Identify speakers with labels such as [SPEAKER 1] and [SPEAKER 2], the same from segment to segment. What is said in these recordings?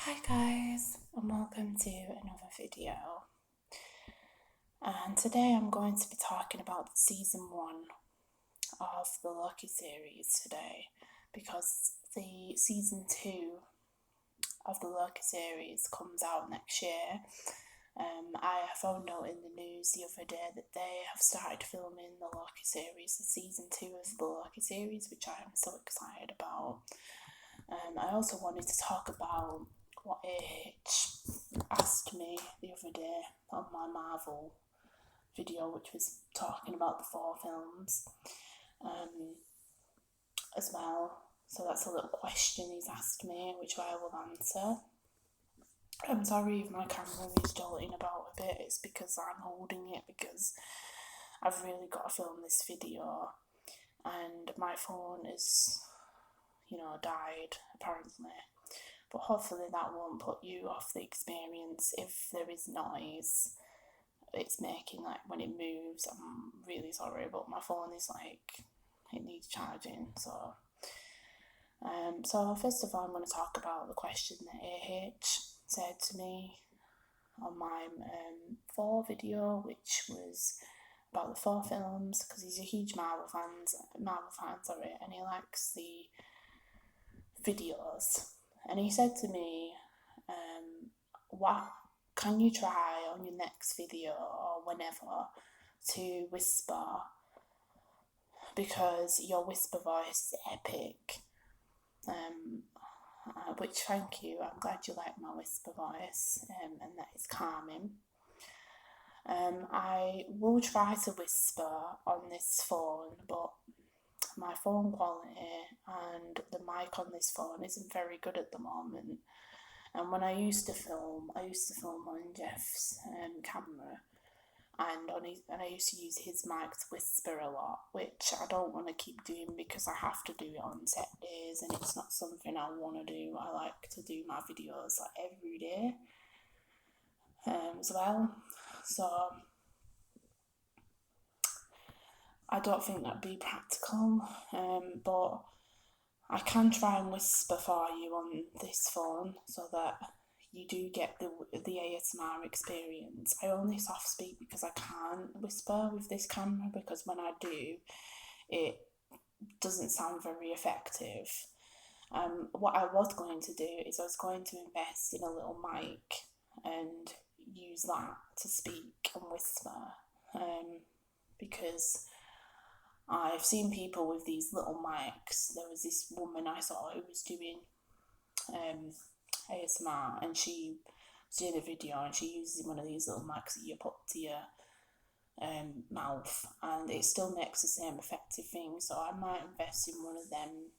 [SPEAKER 1] Hi guys, and welcome to another video. And today I'm going to be talking about season 1 of the Loki series today, because the season 2 of the Loki series comes out next year. I found out in the news the other day that they have started filming the Loki series, the season 2 of the Loki series, which I am so excited about. I also wanted to talk about what asked me the other day on my Marvel video, which was talking about the 4 films as well. So that's a little question he's asked me, which I will answer. I'm sorry if my camera is jolting about a bit, it's because I'm holding it because I've really got to film this video and my phone is, died apparently. But hopefully that won't put you off the experience if there is noise it's making, like when it moves. I'm really sorry, but my phone is it needs charging. So first of all, I'm going to talk about the question that said to me on my 4 video, which was about the 4 films, because he's a huge Marvel fan, and he likes the videos. And he said to me, what can you try on your next video or whenever to whisper, because your whisper voice is epic. Which, thank you, I'm glad you like my whisper voice, and that is calming. I will try to whisper on this phone, but my phone quality and the mic on this phone isn't very good at the moment. And when I used to film on Jeff's camera, and I used to use his mic to whisper a lot, which I don't want to keep doing because I have to do it on set days, and it's not something I want to do. I like to do my videos every day as well. So I don't think that'd be practical, but I can try and whisper for you on this phone so that you do get the ASMR experience. I only soft speak because I can't whisper with this camera, because when I do, it doesn't sound very effective. What I was going to do is I was going to invest in a little mic and use that to speak and whisper, because I've seen people with these little mics. There was this woman I saw who was doing ASMR, and she was doing a video and she uses one of these little mics that you put to your mouth, and it still makes the same effective thing. So I might invest in one of them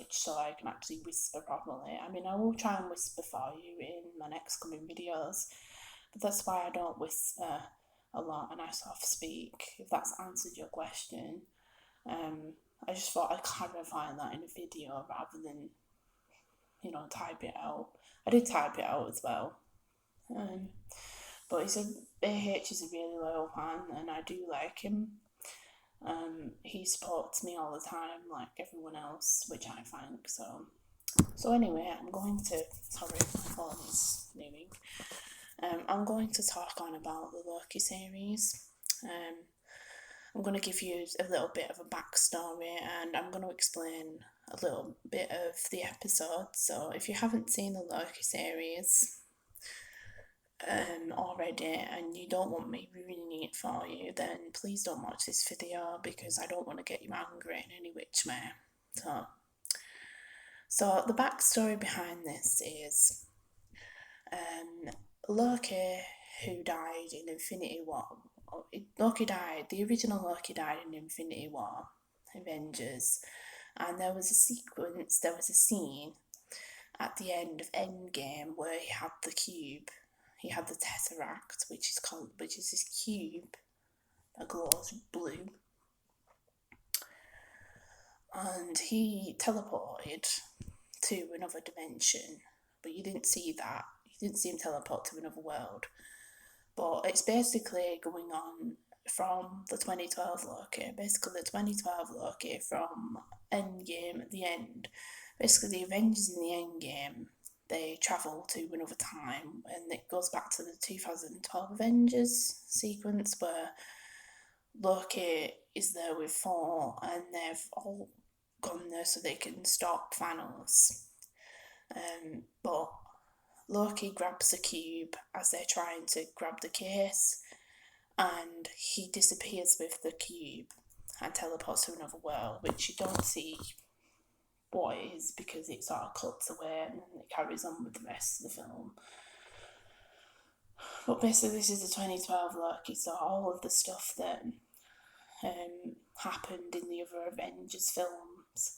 [SPEAKER 1] so I can actually whisper properly. I mean, I will try and whisper for you in my next coming videos, but that's why I don't whisper a lot and I soft speak, if that's answered your question. I just thought I'd clarify that in a video rather than, type it out. I did type it out as well. But AH is a really loyal fan and I do like him. He supports me all the time, like everyone else, which I thank. So anyway, I'm going to, sorry, my phone is moving. I'm going to talk on about the Loki series. I'm going to give you a little bit of a backstory, and I'm going to explain a little bit of the episode. So if you haven't seen the Loki series already and you don't want me ruining it for you, then please don't watch this video, because I don't want to get you angry in any which way. So the backstory behind this is Loki, who died in Infinity War. The original Loki died in Infinity War, Avengers, and there was a scene at the end of Endgame where he had the cube, he had the Tesseract, which is this cube that glows blue, and he teleported to another dimension, but you didn't see that. You didn't see him teleport to another world. But it's basically going on from the 2012 Loki, from Endgame at the end. Basically, the Avengers in the Endgame they travel to another time, and it goes back to the 2012 Avengers sequence where Loki is there with Thor, and they've all gone there so they can stop Thanos. But Loki grabs the cube as they're trying to grab the case, and he disappears with the cube and teleports to another world, which you don't see what it is because it sort of cuts away and it carries on with the rest of the film. But basically, this is the 2012 Loki, so all of the stuff that happened in the other Avengers films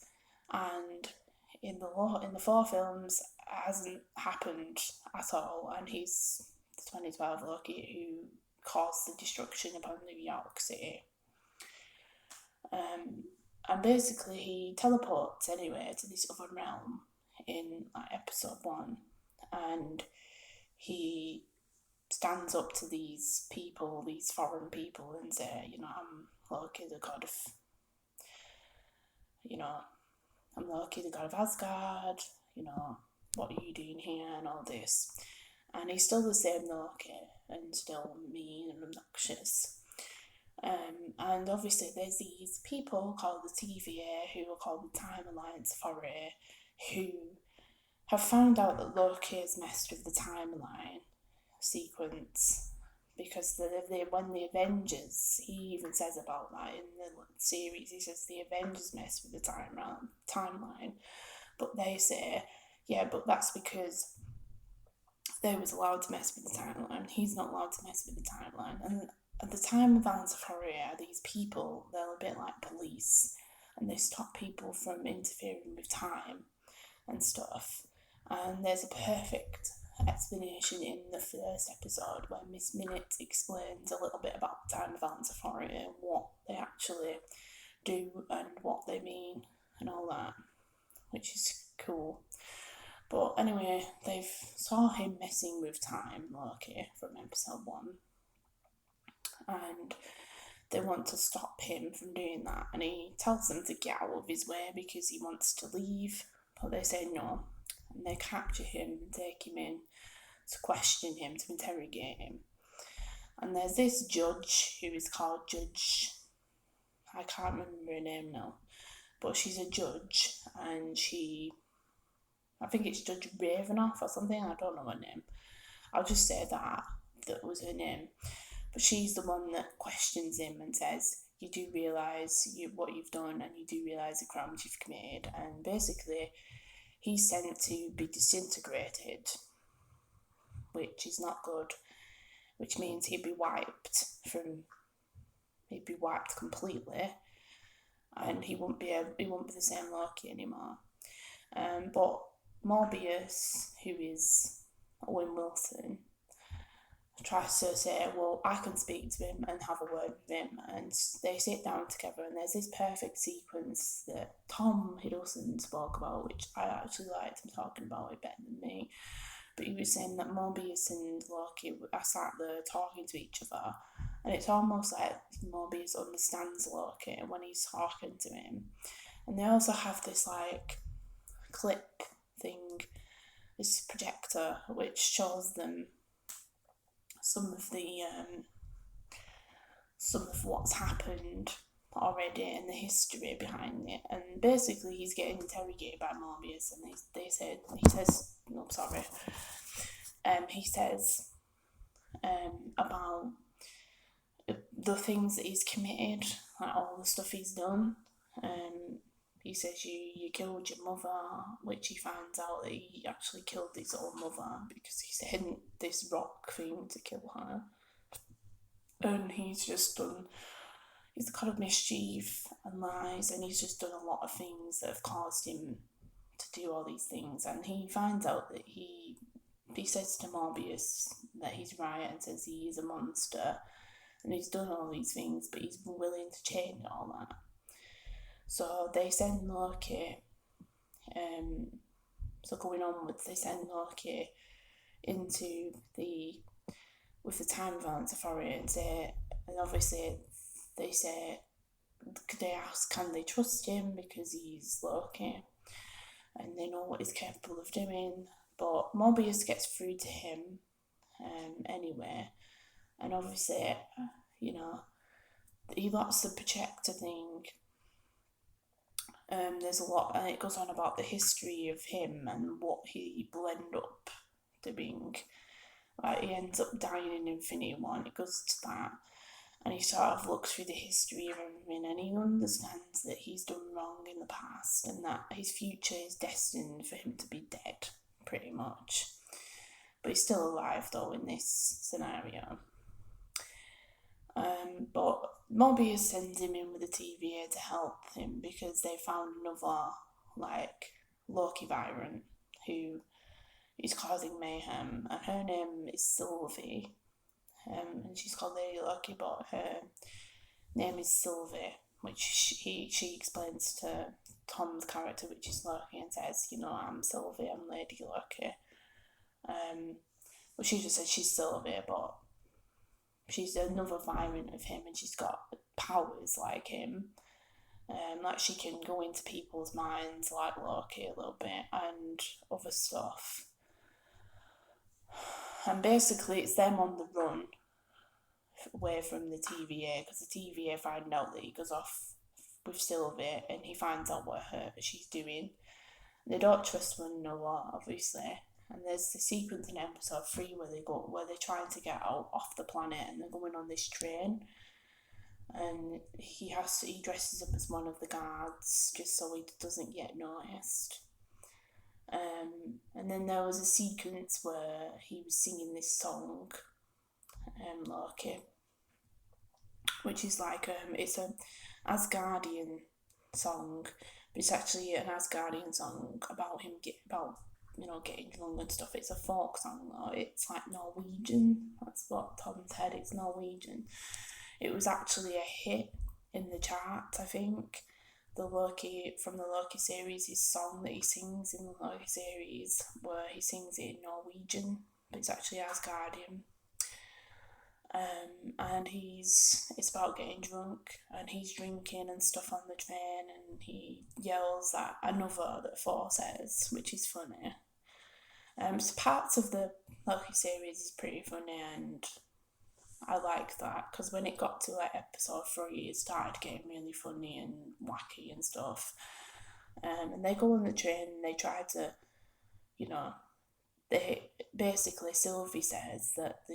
[SPEAKER 1] and in the 4 films hasn't happened at all, and he's the 2012 Loki who caused the destruction upon New York City. And basically he teleports anyway to this other realm in episode 1, and he stands up to these people, these foreign people, and say, I'm Loki, the god of, I'm Loki, the god of Asgard, what are you doing here, and all this. And he's still the same Loki, and still mean and obnoxious. And obviously there's these people called the TVA, who are called the Time Alliance Authority, who have found out that Loki has messed with the timeline sequence, because when the Avengers, he even says about that in the series, he says the Avengers messed with the timeline, but they say, yeah, but that's because they was allowed to mess with the timeline, he's not allowed to mess with the timeline. And at the Time Alliance Authority are these people, they're a bit like police, and they stop people from interfering with time and stuff. And there's a perfect explanation in the first episode where Miss Minute explains a little bit about the Time Alliance Authority and what they actually do and what they mean and all that, which is cool. But anyway, they've saw him messing with time, Loki, from episode 1, and they want to stop him from doing that, and he tells them to get out of his way because he wants to leave, but they say no, and they capture him and take him in to question him, to interrogate him. And there's this judge who is called Judge, I can't remember her name now, but she's a judge, and I think it's Judge Ravenoff or something, I don't know her name, I'll just say that was her name. But she's the one that questions him and says, you do realise what you've done, and you do realise the crimes you've committed. And basically, he's sent to be disintegrated, which is not good, which means he'd be wiped completely, and he won't be the same Loki anymore. But Morbius, who is Owen Wilson, tries to say, well, I can speak to him and have a word with him, and they sit down together, and there's this perfect sequence that Tom Hiddleston spoke about, which I actually liked him talking about it better than me, but he was saying that Morbius and Loki are sat there talking to each other, and it's almost like Morbius understands Loki when he's talking to him. And they also have this clip thing, this projector, which shows them some of what's happened already and the history behind it. And basically he's getting interrogated by Morbius, and he says about the things that he's committed, all the stuff he's done. He says you killed your mother, which he finds out that he actually killed his own mother because he's hidden this rock thing to kill her. And he's got a mischief and lies, and he's just done a lot of things that have caused him to do all these things. And he finds out that he says to Morbius that he's right and says he is a monster and he's done all these things, but he's willing to change all that. So they send Loki, they send Loki with the Time Alliance Authority, and obviously they ask, can they trust him because he's Loki, and they know what he's capable of doing. But Mobius gets through to him anyway, and obviously, he lots the projector thing. There's a lot, and it goes on about the history of him and what he will end up doing. Like, he ends up dying in Infinity War, and it goes to that. And he sort of looks through the history of everything, and he understands that he's done wrong in the past, and that his future is destined for him to be dead, pretty much. But he's still alive, though, in this scenario. But Mobius sends him in with the TVA to help him because they found another, Loki variant who is causing mayhem, and her name is Sylvie. And she's called Lady Loki, but her name is Sylvie, which she explains to Tom's character, which is Loki, and says, I'm Sylvie, I'm Lady Loki. Well, she just says she's Sylvie, but she's another variant of him, and she's got powers like him. Like, she can go into people's minds like Loki a little bit, and other stuff. And basically, it's them on the run away from the TVA, because the TVA find out that he goes off with Sylvie, and he finds out what she's doing. They don't trust one another, obviously. And there's the sequence in episode 3 where they're trying to get out off the planet, and they're going on this train. And he dresses up as one of the guards just so he doesn't get noticed. And then there was a sequence where he was singing this song, Loki, which is it's an Asgardian song, but it's actually an Asgardian song about him getting drunk and stuff. It's a folk song though. It's like Norwegian. That's what Tom said. It's Norwegian. It was actually a hit in the charts, I think. From the Loki series, his song that he sings in the Loki series, where he sings it in Norwegian, but it's actually Asgardian. And it's about getting drunk, and he's drinking and stuff on the train, and he yells at another that Thor says, which is funny. So parts of the Loki series is pretty funny, and I like that, because when it got to episode 3, it started getting really funny and wacky and stuff. And they go on the train, and they try to, basically Sylvie says that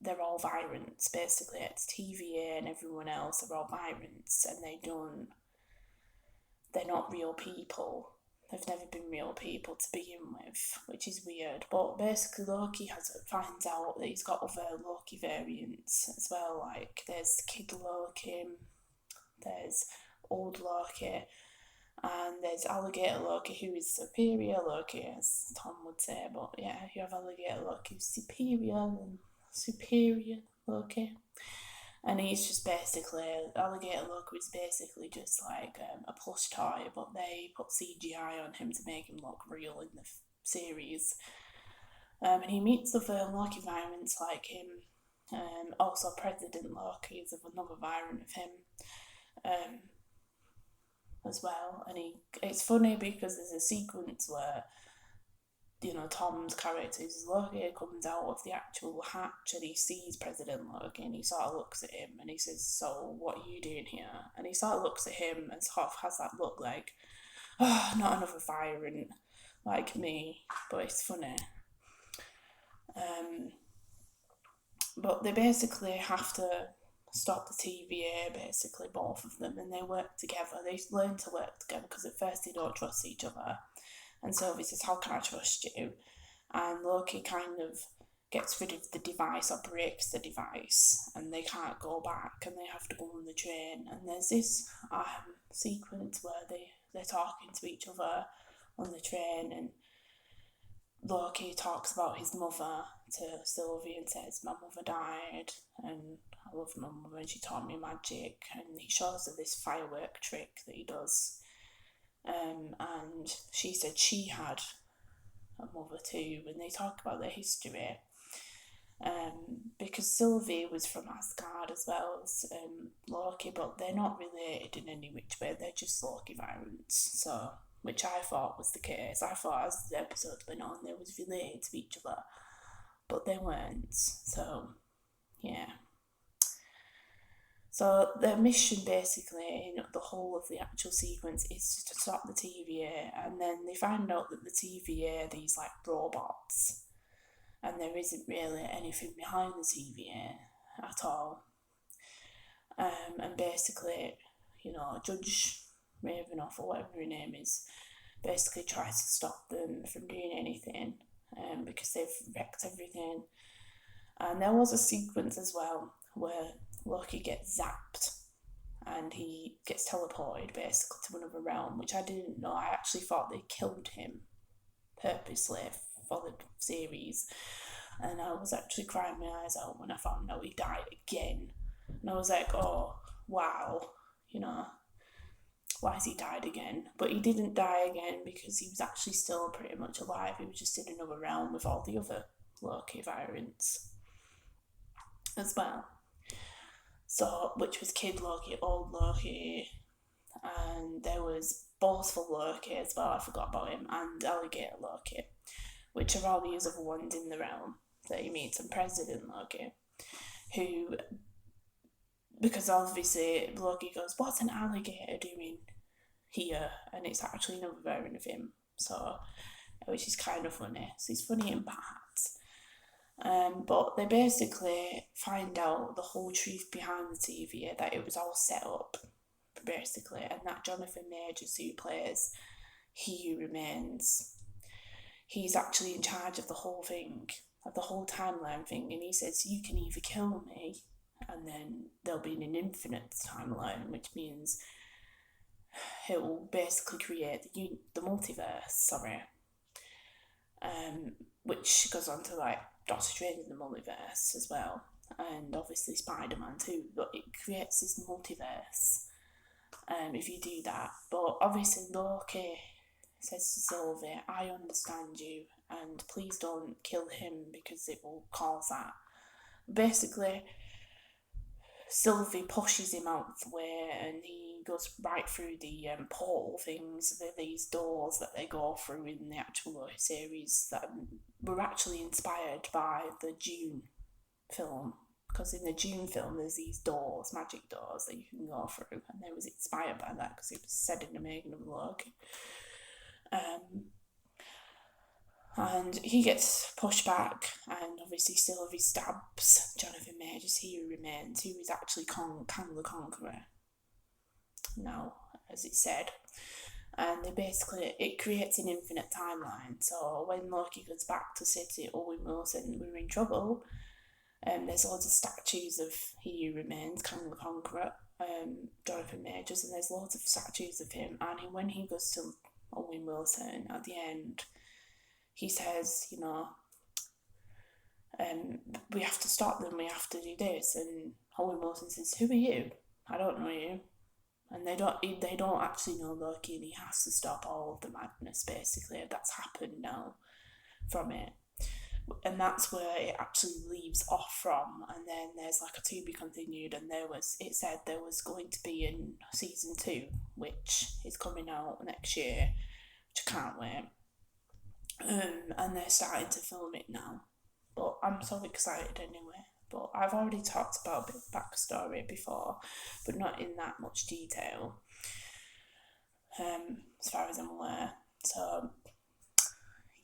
[SPEAKER 1] they're all virants, basically. It's TVA and everyone else are all virants, and they're not real people. They've never been real people to begin with, which is weird. But basically Loki finds out that he's got other Loki variants as well. Like, there's Kid Loki, there's Old Loki, and there's Alligator Loki, who is superior Loki, as Tom would say. But yeah, you have Alligator Loki who's superior Loki. And he's just Alligator Loki is basically just a plush toy, but they put CGI on him to make him look real in the series. And he meets other Loki variants like him. Also, President Loki is another variant of him as well. And it's funny because there's a sequence where Tom's character, Loki, comes out of the actual hatch, and he sees President Loki, and he sort of looks at him, and he says, "So, what are you doing here?" And he sort of looks at him and sort of has that look like, "Oh, not another virant like me," but it's funny. But they basically have to stop the TVA, basically, both of them, and they work together. They learn to work together, because at first they don't trust each other. And Sylvie says, "How can I trust you?" And Loki kind of gets rid of the device, or breaks the device, and they can't go back, and they have to go on the train. And there's this sequence where they're talking to each other on the train, and Loki talks about his mother to Sylvie and says, "My mother died, and I love my mother, and she taught me magic." And he shows her this firework trick that he does. And she said she had a mother too, and they talk about their history. Because Sylvie was from Asgard as well as Loki, but they're not related in any which way. They're just Loki variants. So which I thought was the case. I thought as the episode went on, they was related to each other, but they weren't. So, yeah. So the mission basically, the whole of the actual sequence is to stop the TVA, and then they find out that the TVA are these like robots, and there isn't really anything behind the TVA at all. And basically, Judge Ravenoff, or whatever her name is, basically tries to stop them from doing anything, because they've wrecked everything. And there was a sequence as well where Loki gets zapped and he gets teleported basically to another realm, which I didn't know. I actually thought they killed him purposely for the series, and I was actually crying my eyes out when I found out he died again. And I was like, oh wow, why has he died again? But he didn't die again because he was actually still pretty much alive. He was just in another realm with all the other Loki variants as well. So, which was Kid Loki, Old Loki, and there was Boastful Loki as well, I forgot about him, and Alligator Loki, which are all these other ones in the realm that he meets, and President Loki, who, because obviously Loki goes, what's an alligator doing here? And it's actually another variant of him, so, which is kind of funny. So he's funny in parts. But they basically find out the whole truth behind the TVA, that it was all set up, basically, and that Jonathan Majors, who plays He Who Remains, he's actually in charge of the whole thing, of the whole timeline thing, and he says, you can either kill me, and then there'll be an infinite timeline, which means it will basically create the multiverse, which goes on to like Doctor Strange in the multiverse as well, and obviously Spider-Man too, but it creates this multiverse if you do that. But obviously Loki says to Sylvie, I understand you, and please don't kill him because it will cause that. Basically, Sylvie pushes him out of the way, and he goes right through the portal things, these doors that they go through in the actual series that were actually inspired by the Dune film. Because in the Dune film, there's these doors, magic doors that you can go through, and they was inspired by that because it was said in the making of Loki. And he gets pushed back, and obviously Sylvie stabs Jonathan Majors, He Who Remains, who is actually Kang the Conqueror now, as it said. And it creates an infinite timeline. So when Loki goes back to City, Owen Wilson, we're in trouble. There's loads of statues of He Who Remains, Kang the Conqueror, Jonathan Majors, and there's loads of statues of him. And when he goes to Owen Wilson at the end, he says, we have to stop them, we have to do this. And Owen Wilson says, who are you? I don't know you. And they don't actually know Loki, and he has to stop all of the madness, basically, that's happened now from it. And that's where it actually leaves off from. And then there's like a to be continued, and it said there was going to be in season 2, which is coming out next year, which I can't wait. And they're starting to film it now, but I'm so excited anyway. But I've already talked about a bit of backstory before, but not in that much detail, as far as I'm aware. So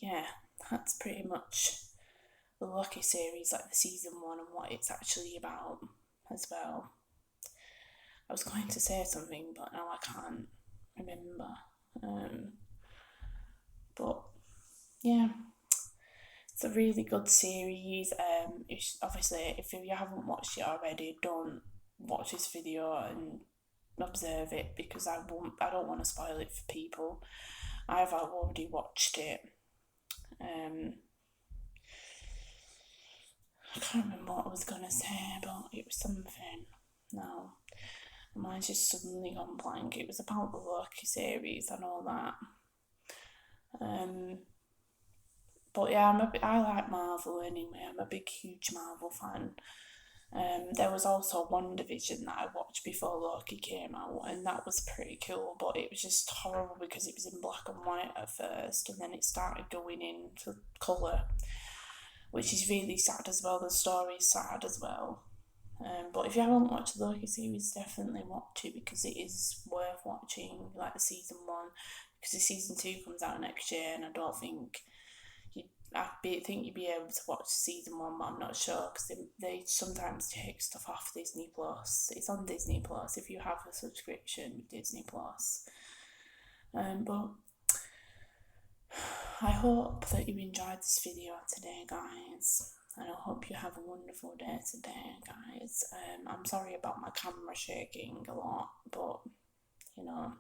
[SPEAKER 1] yeah, that's pretty much the Loki series, like the season 1 and what it's actually about as well. I was going to say something, but now I can't remember. But yeah, it's a really good series. Obviously, if you haven't watched it already, don't watch this video and observe it, because I don't want to spoil it for people. I've already watched it. I can't remember what I was gonna say, but it was something. No, mine's just suddenly gone blank. It was about the Loki series and all that. But yeah, I like Marvel anyway. I'm a big, huge Marvel fan. There was also WandaVision that I watched before Loki came out, and that was pretty cool, but it was just horrible because it was in black and white at first, and then it started going into colour, which is really sad as well. The story is sad as well. But if you haven't watched the Loki series, definitely watch it because it is worth watching, like the season 1, because the season 2 comes out next year, and I don't think think you'd be able to watch season 1, but I'm not sure because they sometimes take stuff off Disney Plus. It's on Disney Plus if you have a subscription with Disney Plus. But I hope that you enjoyed this video today, guys, and I hope you have a wonderful day today, guys. I'm sorry about my camera shaking a lot, but you know,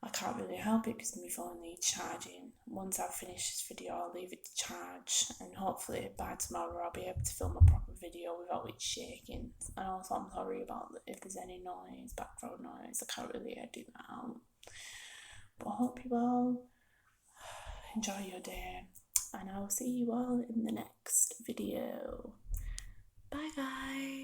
[SPEAKER 1] I can't really help it because my phone needs charging. Once I've finished this video, I'll leave it to charge, and hopefully by tomorrow I'll be able to film a proper video without it shaking. And also I'm sorry about if there's any noise, background noise. I can't really edit that out. But I hope you all enjoy your day, and I'll see you all in the next video. Bye guys.